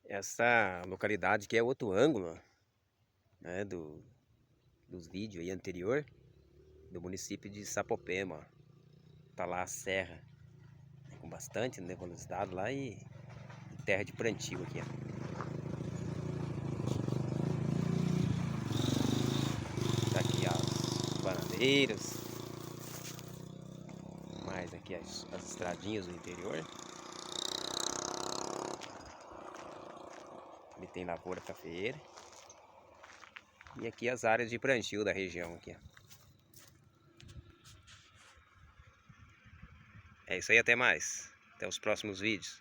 Essa localidade aqui é outro ângulo, né, dos vídeos aí anterior do município de Sapopema, ó. Tá lá a serra, com bastante nebulosidade lá e terra de plantio aqui, ó. Tá aqui as bananeiras, mais aqui as estradinhas do interior. Ali tem lavoura cafeeira. E aqui as áreas de plantio da região aqui, ó. É isso aí, até mais. Até os próximos vídeos.